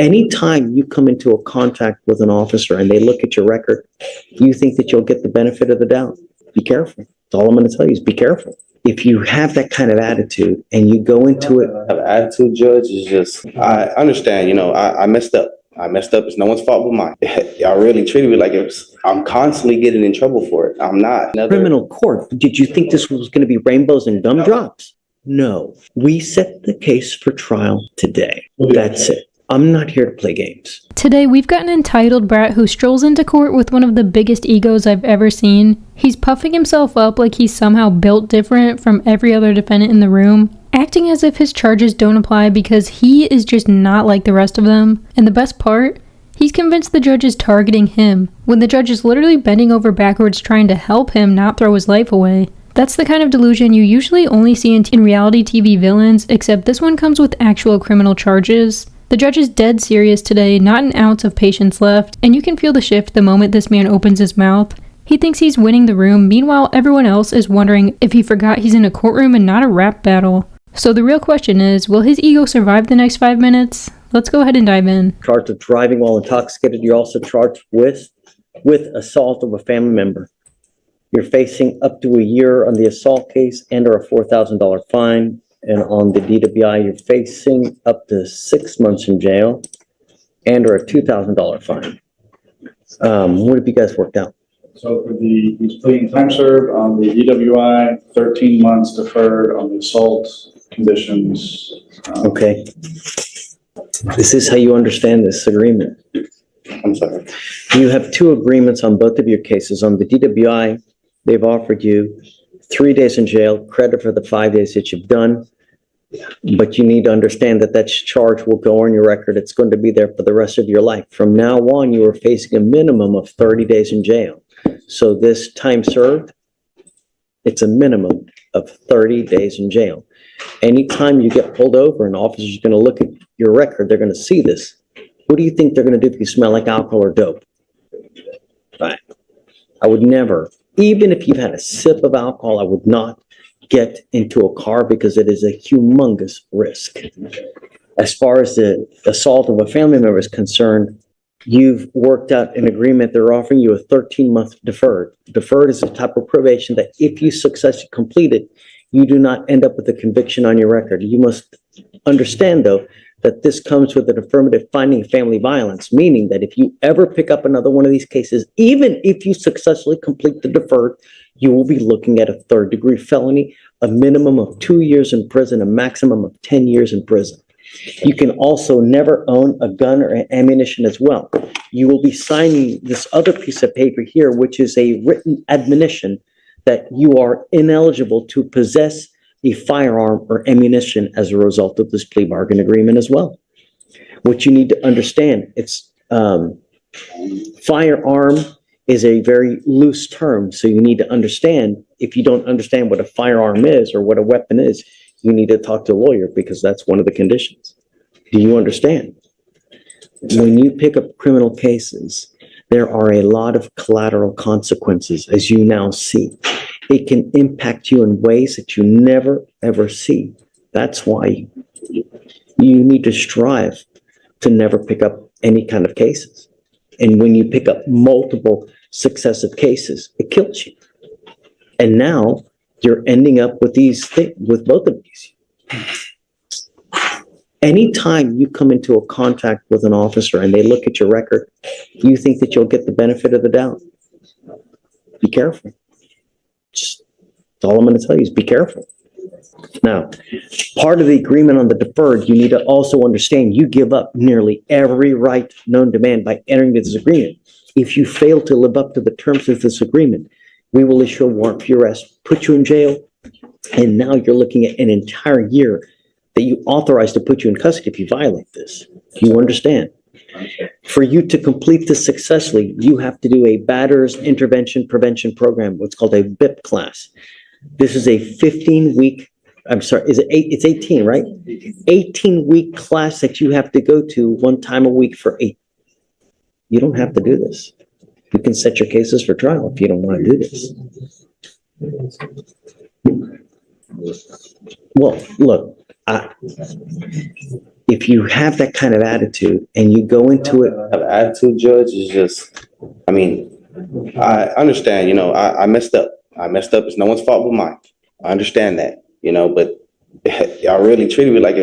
Anytime you come into a contact with an officer and they look at your record, you think that you'll get the benefit of the doubt. Be careful. That's all I'm going to tell you is be careful. If you have that kind of attitude and you go into it. Have attitude, Judge, is just, I understand, I messed up. I messed up. It's no one's fault but mine. Y'all really treated me like I'm constantly getting in trouble for it. I'm not. Criminal court. Did you think this was going to be rainbows and gumdrops? No. We set the case for trial today. That's it. I'm not here to play games. Today, we've got an entitled brat who strolls into court with one of the biggest egos I've ever seen. He's puffing himself up like he's somehow built different from every other defendant in the room, acting as if his charges don't apply because he is just not like the rest of them. And the best part, he's convinced the judge is targeting him, when the judge is literally bending over backwards trying to help him not throw his life away. That's the kind of delusion you usually only see in reality TV villains, except this one comes with actual criminal charges. The judge is dead serious today, not an ounce of patience left, and you can feel the shift the moment this man opens his mouth. He thinks he's winning the room, meanwhile everyone else is wondering if he forgot he's in a courtroom and not a rap battle. So the real question is, will his ego survive the next 5 minutes? Let's go ahead and dive in. Charged with driving while intoxicated. You're also charged with assault of a family member. You're facing up to a year on the assault case and or a $4,000 fine. And on the DWI, you're facing up to 6 months in jail and or a $2,000 fine. What have you guys worked out? So for he's pleading time served on the DWI, 13 months deferred on the assault conditions. Okay. Is this how you understand this agreement? I'm sorry. You have two agreements on both of your cases. On the DWI, they've offered you 3 days in jail, credit for the 5 days that you've done. But you need to understand that charge will go on your record. It's going to be there for the rest of your life. From now on, you are facing a minimum of 30 days in jail. So this time served, it's a minimum of 30 days in jail. Anytime you get pulled over, an officer's going to look at your record. They're going to see this. What do you think they're going to do if you smell like alcohol or dope? Right. I would never, even if you've had a sip of alcohol, I would not get into a car because it is a humongous risk. As far as the assault of a family member is concerned, you've worked out an agreement. They're offering you a 13-month deferred. Deferred is a type of probation that if you successfully complete it, you do not end up with a conviction on your record. You must understand, though, that this comes with an affirmative finding of family violence, meaning that if you ever pick up another one of these cases, even if you successfully complete the deferred, you will be looking at a third-degree felony, a minimum of 2 years in prison, a maximum of 10 years in prison. You can also never own a gun or ammunition as well. You will be signing this other piece of paper here, which is a written admonition that you are ineligible to possess a firearm or ammunition as a result of this plea bargain agreement as well. What you need to understand, it's firearm is a very loose term, so you need to understand, if you don't understand what a firearm is or what a weapon is, you need to talk to a lawyer because that's one of the conditions. Do you understand? When you pick up criminal cases, there are a lot of collateral consequences, as you now see. It can impact you in ways that you never, ever see. That's why you need to strive to never pick up any kind of cases. And when you pick up multiple successive cases, it kills you. And now you're ending up with these things, with both of these. Anytime you come into a contact with an officer and they look at your record, you think that you'll get the benefit of the doubt. Be careful. That's all I'm going to tell you is be careful. Now, part of the agreement on the deferred, you need to also understand you give up nearly every right known to man by entering this agreement. If you fail to live up to the terms of this agreement, we will issue a warrant for your arrest, put you in jail, and now you're looking at an entire year that you authorize to put you in custody if you violate this. Do you understand? For you to complete this successfully, you have to do a Batters Intervention Prevention Program, what's called a BIP class. This is a 15-week, I'm sorry, it's 18, right? 18-week class that you have to go to one time a week for 8. You don't have to do this. You can set your cases for trial if you don't want to do this. Well, look, if you have that kind of attitude and you go into it, Have attitude, Judge, is just, I mean, I understand, I messed up. I messed up. It's no one's fault but mine. I understand that, but y'all really treated me like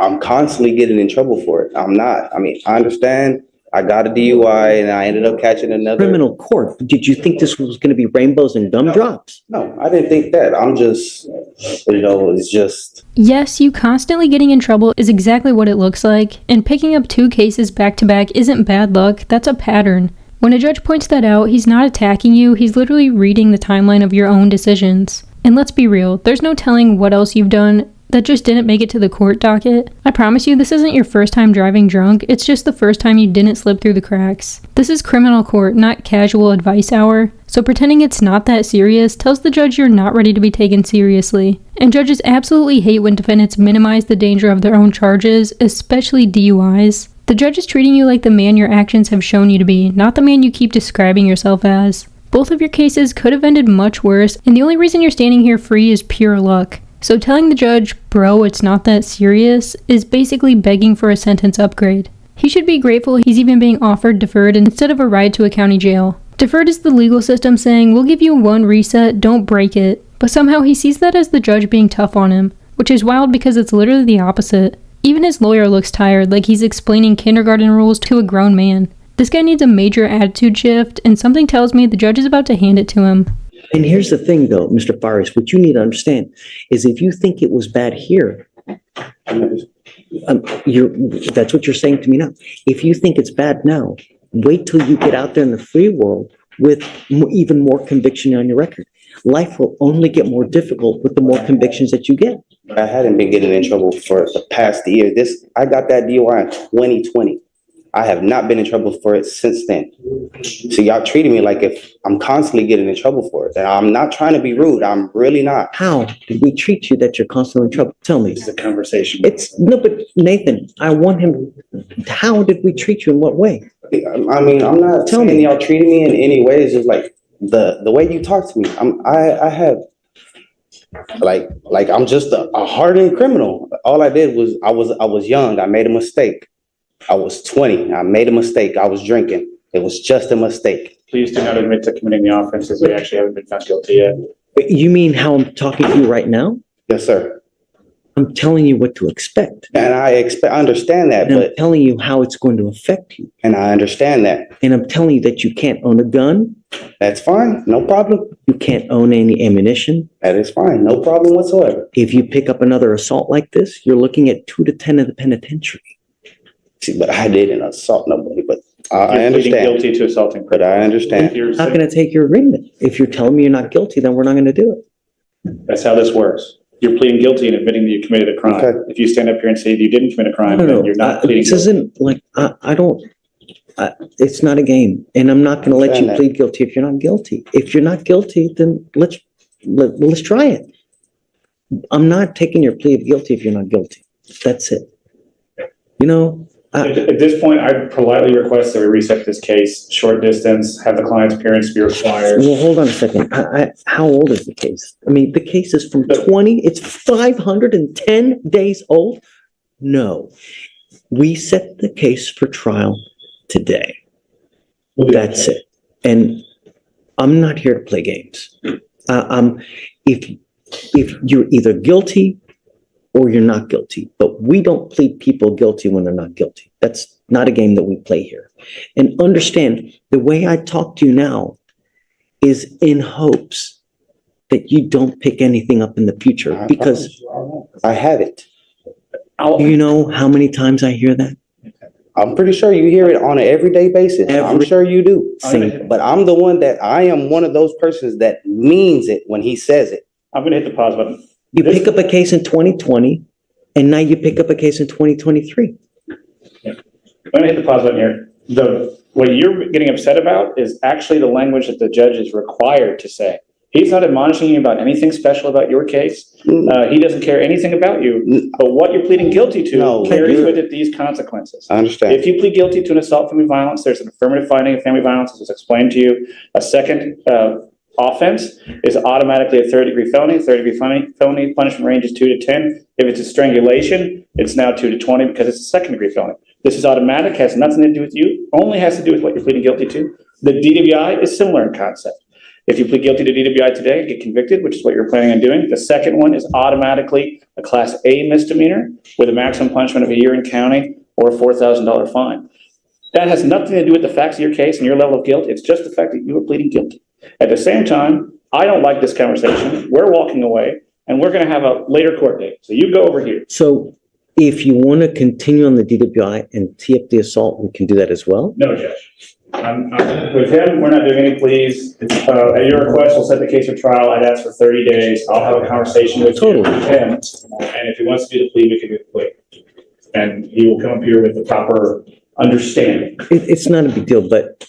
I'm constantly getting in trouble for it. I'm not. I mean, I understand. I got a DUI and I ended up catching another. criminal court, did you think this was going to be rainbows and gumdrops? No, I didn't think that. I'm just, it's just. Yes, you constantly getting in trouble is exactly what it looks like, and picking up 2 cases back to back isn't bad luck, that's a pattern. When a judge points that out, he's not attacking you, he's literally reading the timeline of your own decisions. And let's be real, there's no telling what else you've done that just didn't make it to the court docket. I promise you, this isn't your first time driving drunk, it's just the first time you didn't slip through the cracks. This is criminal court, not casual advice hour, so pretending it's not that serious tells the judge you're not ready to be taken seriously. And judges absolutely hate when defendants minimize the danger of their own charges, especially DUIs. The judge is treating you like the man your actions have shown you to be, not the man you keep describing yourself as. Both of your cases could have ended much worse, and the only reason you're standing here free is pure luck. So telling the judge, bro, it's not that serious, is basically begging for a sentence upgrade. He should be grateful he's even being offered deferred instead of a ride to a county jail. Deferred is the legal system saying, we'll give you one reset, don't break it. But somehow he sees that as the judge being tough on him, which is wild because it's literally the opposite. Even his lawyer looks tired, like he's explaining kindergarten rules to a grown man. This guy needs a major attitude shift, and something tells me the judge is about to hand it to him. And here's the thing though, Mr. Faris, what you need to understand is if you think it was bad here, that's what you're saying to me now. If you think it's bad now, wait till you get out there in the free world with even more conviction on your record. Life will only get more difficult with the more convictions that you get. I hadn't been getting in trouble for the past year. I got that DUI in 2020. I have not been in trouble for it since then. So y'all treating me like if I'm constantly getting in trouble for it. And I'm not trying to be rude. I'm really not. How did we treat you that you're constantly in trouble? Tell me. It's a conversation. No, but Nathan, I want him, how did we treat you in what way? I mean, I'm not Tell saying me. y'all treating me in any way. It's just like the way you talk to me. I have like I'm just a hardened criminal. All I did was I was young. I made a mistake. I was 20. I made a mistake. I was drinking. It was just a mistake. Please do not admit to committing the offenses. We actually haven't been found guilty yet. You mean how I'm talking to you right now? Yes, sir. I'm telling you what to expect. And I understand that, And I'm but telling you how it's going to affect you. and I understand that. And I'm telling you that you can't own a gun. That's fine. No problem. You can't own any ammunition. That is fine. No problem whatsoever. If you pick up another assault like this, you're looking at 2 to 10 in the penitentiary. See, but I didn't assault nobody, but I You're pleading understand. guilty to assaulting. But I understand. You're- I'm not going to take your agreement. If you're telling me you're not guilty, then we're not going to do it. That's how this works. You're pleading guilty and admitting that you committed a crime. Okay. If you stand up here and say that you didn't commit a crime, No, then you're not pleading this guilty. isn't like, it's not a game. And I'm not going to let you Understand that. plead guilty if you're not guilty. If you're not guilty, then let's try it. I'm not taking your plea of guilty if you're not guilty. That's it. You know, At this point, I politely request that we reset this case, short distance, have the client's appearance be required. well, hold on a second. How old is the case? I mean, the case is from 20, it's 510 days old? No. We set the case for trial today. That's it. And I'm not here to play games. If you're either guilty or you're not guilty, but we don't plead people guilty when they're not guilty. That's not a game that we play here. And understand, the way I talk to you now is in hopes that you don't pick anything up in the future, because I haven't. do you know how many times I hear that? I'm pretty sure you hear it on an everyday basis. I'm Every sure you do. single- But I'm the one that I am one of those persons that means it when he says it. I'm gonna hit the pause button. You pick up a case in 2020, and now you pick up a case in 2023. I'm gonna hit the pause button here. What you're getting upset about is actually the language that the judge is required to say. He's not admonishing you about anything special about your case. He doesn't care anything about you, but what you're pleading guilty No, to carries you're- with it these consequences. I understand. If you plead guilty to an assault family violence, there's an affirmative finding of family violence, as was explained to you. A second offense is automatically a third-degree felony. Third-degree felony punishment range is 2 to 10. If it's a strangulation, it's now 2 to 20 because it's a second-degree felony. This is automatic, has nothing to do with you, only has to do with what you're pleading guilty to. The DWI is similar in concept. If you plead guilty to DWI today and get convicted, which is what you're planning on doing, the second one is automatically a Class A misdemeanor with a maximum punishment of a year in county or a $4,000 fine. That has nothing to do with the facts of your case and your level of guilt. It's just the fact that you are pleading guilty. At the same time, I don't like this conversation. We're walking away, and we're going to have a later court date. So you go over here. So if you want to continue on the DWI and tee up the assault, we can do that as well? No, Judge. With him, we're not doing any pleas. At your request, we'll set the case for trial. I'd ask for 30 days. I'll have a conversation with him. And if he wants to do the plea, we can do the plea. And he will come up here with the proper understanding. It's not a big deal, but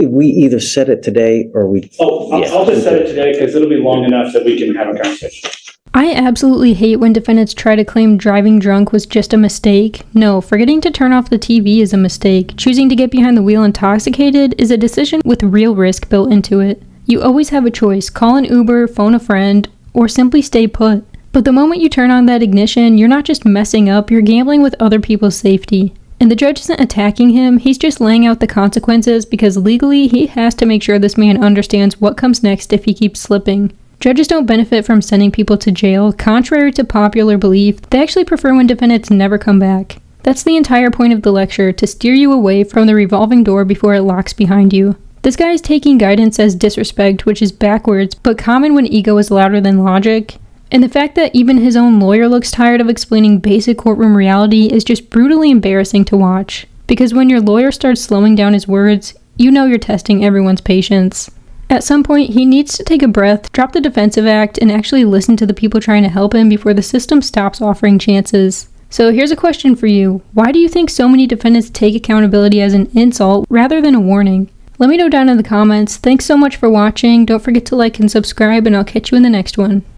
we either set it today or we... I'll just set it today because it'll be long enough that we can have a conversation. I absolutely hate when defendants try to claim driving drunk was just a mistake. No, forgetting to turn off the TV is a mistake. Choosing to get behind the wheel intoxicated is a decision with real risk built into it. You always have a choice: call an Uber, phone a friend, or simply stay put. But the moment you turn on that ignition, you're not just messing up, you're gambling with other people's safety. And the judge isn't attacking him, he's just laying out the consequences because legally he has to make sure this man understands what comes next if he keeps slipping. Judges don't benefit from sending people to jail. Contrary to popular belief, they actually prefer when defendants never come back. That's the entire point of the lecture, to steer you away from the revolving door before it locks behind you. This guy is taking guidance as disrespect, which is backwards, but common when ego is louder than logic. And the fact that even his own lawyer looks tired of explaining basic courtroom reality is just brutally embarrassing to watch. Because when your lawyer starts slowing down his words, you know you're testing everyone's patience. At some point, he needs to take a breath, drop the defensive act, and actually listen to the people trying to help him before the system stops offering chances. So here's a question for you. Why do you think so many defendants take accountability as an insult rather than a warning? Let me know down in the comments. Thanks so much for watching. Don't forget to like and subscribe, and I'll catch you in the next one.